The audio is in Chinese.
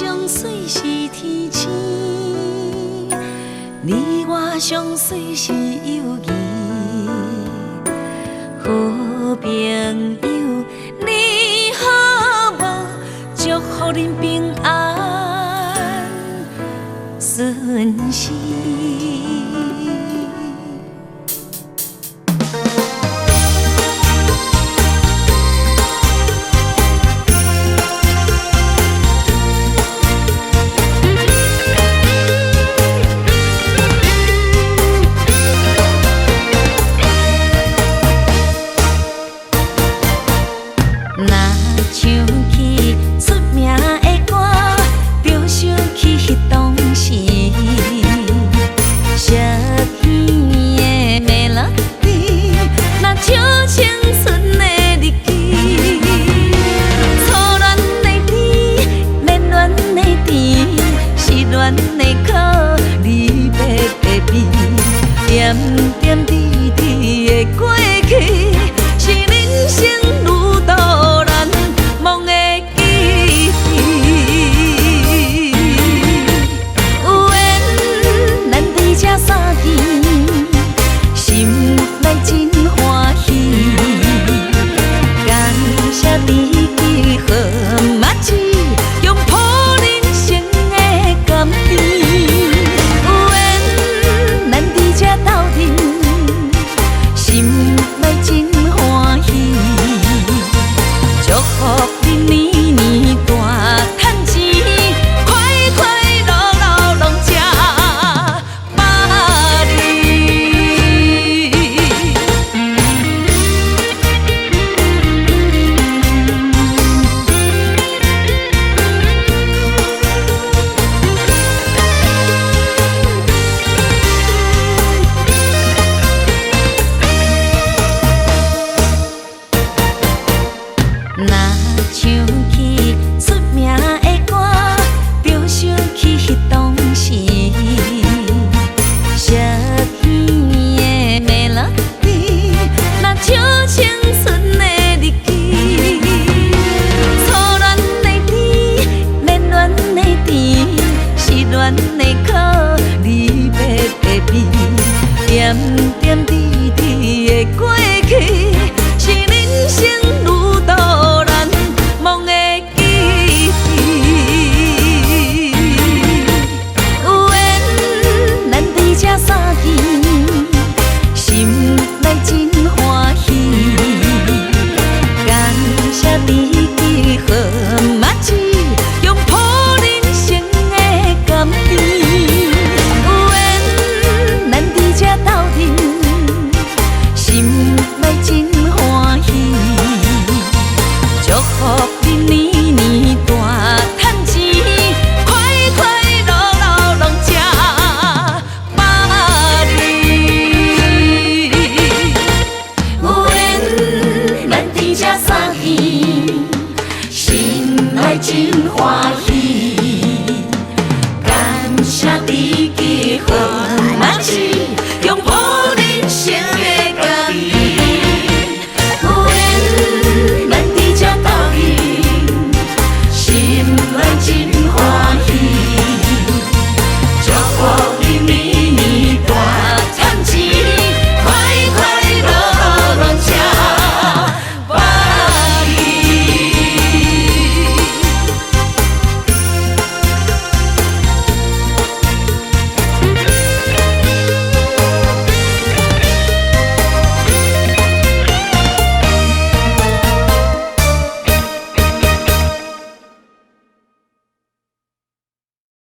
上水是天星，你我上水是友谊。好朋友，你好无？祝福恁平安顺时。若唱起出名的歌，就想起迄当时小片的 melody， 若唱青春的日记。初恋的甜，恋恋的甜，失恋的苦，离别的悲，点点滴滴的过去，是人生路途。若唱起出名的歌，就想起迄当时小片的 melody， 若唱青春的日记。初恋的甜，恋恋的甜，失恋的苦。